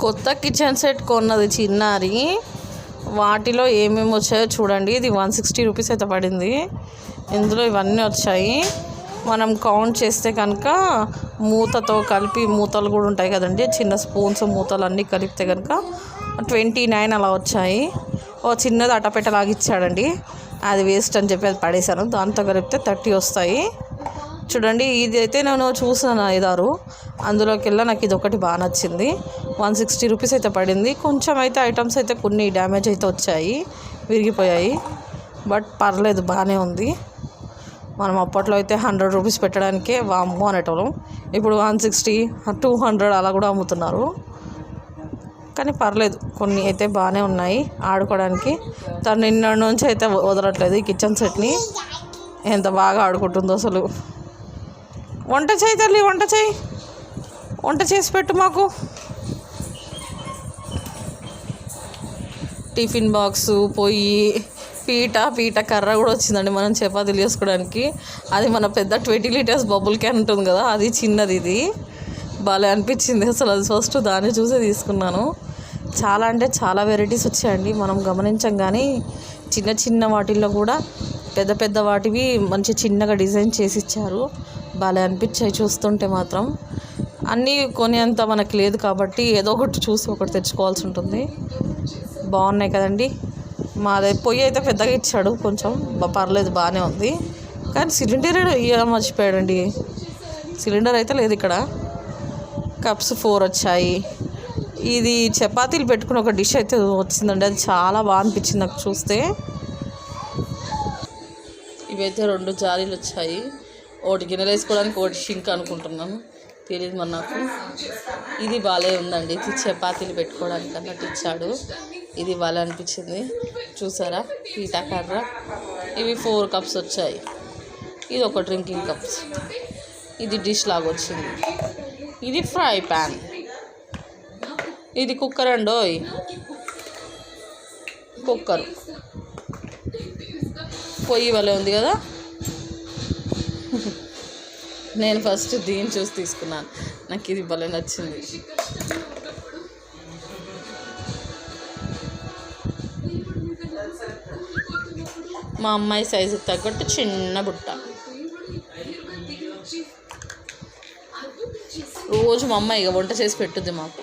కొత్త kitchen set కొన్నది చిన్నారి. వాటిలో ఏమేమి వచ్చాయో చూడండి. ఇది 160 రూపీస్ అయితే పడింది. ఇందులో ఇవన్నీ వచ్చాయి. మనం కౌంట్ చేస్తే కనుక మూతతో కలిపి, మూతలు కూడా ఉంటాయి కదండి, చిన్న స్పూన్స్ మూతలు అన్నీ కలిపితే కనుక 29 అలా వచ్చాయి. ఓ చిన్నది అట్టపెట్టలాగా ఇచ్చాడండి, అది వేస్ట్ అని చెప్పి అది పడేశాను. దాంతో కలిపితే 30 వస్తాయి. చూడండి, ఇది అయితే నేను చూసాను 5-6, అందులోకి వెళ్ళా నాకు ఇది ఒకటి బాగా నచ్చింది. 160 రూపీస్ అయితే పడింది. కొంచెం అయితే ఐటమ్స్ అయితే కొన్ని డ్యామేజ్ అయితే వచ్చాయి, విరిగిపోయాయి. బట్ పర్లేదు, బాగానే ఉంది. మనం అప్పట్లో అయితే 100 రూపీస్ పెట్టడానికే వామ్మో అనేటోళ్ళం. ఇప్పుడు 160, 200 అలా కూడా అమ్ముతున్నారు. కానీ పర్లేదు, కొన్ని అయితే బాగానే ఉన్నాయి ఆడుకోవడానికి. తను నిన్న నుంచి అయితే వదలట్లేదు ఈ కిచెన్ సెట్ని. ఎంత బాగా ఆడుకుంటుందో అసలు. వంట చేయి తల్లి, వంట చేసి పెట్టు మాకు. టిఫిన్ బాక్సు, పొయ్యి, పీట కర్ర కూడా వచ్చిందండి మనం చపాతీలు చేసుకోవడానికి. అది మన పెద్ద 20 లీటర్స్ బబుల్ క్యాన్ ఉంటుంది కదా, అది చిన్నది. ఇది భలే అనిపించింది అసలు. అది ఫస్ట్ దాన్ని చూసే తీసుకున్నాను. చాలా అంటే చాలా వెరైటీస్ వచ్చాయండి. మనం గమనించం కానీ చిన్న వాటిల్లో కూడా పెద్ద వాటివి మంచి చిన్నగా డిజైన్ చేసి ఇచ్చారు. భలే అనిపించాయి చూస్తుంటే మాత్రం. అన్నీ కొనేంత మనకు లేదు కాబట్టి ఏదో ఒకటి చూసి ఒకటి తెచ్చుకోవాల్సి ఉంటుంది. బాగున్నాయి కదండి. మాది పొయ్యి అయితే పెద్దగా ఇచ్చాడు, కొంచెం పర్లేదు, బాగానే ఉంది. కానీ సిలిండర్ ఇవ్వడం మర్చిపోయాడండి. సిలిండర్ అయితే లేదు ఇక్కడ. కప్స్ 4 వచ్చాయి. ఇది చపాతీలు పెట్టుకుని ఒక డిష్ అయితే వచ్చిందండి, అది చాలా బాగా అనిపించింది నాకు చూస్తే. ఇవైతే 2 జాలీలు వచ్చాయి. ఒకటి గిన్నెలు వేసుకోవడానికి, ఒకటి షింక్ అనుకుంటున్నాను, తెలియదు మరి నాకు. ఇది బాగా ఉందండి, ఇది చపాతీలు పెట్టుకోవడానికి అన్నట్టు ఇచ్చాడు. ఇది బాగా అనిపించింది. చూసారా, పీట కర్ర. ఇవి 4 కప్స్ వచ్చాయి. ఇది ఒక డ్రింకింగ్ కప్స్. ఇది డిష్ లాగా వచ్చింది. ఇది ఫ్రై ప్యాన్. ఇది కుక్కర్ అండోయ్, కుక్కర్. పొయ్యి వలె ఉంది కదా. నేను ఫస్ట్ దీన్ని చూసి తీసుకున్నాను, నాకు ఇది భలే నచ్చింది. మా అమ్మాయి సైజుకి తగ్గట్టు చిన్న బుట్ట. రోజు మా అమ్మాయి ఇక వంట చేసి పెట్టుద్ది మాకు.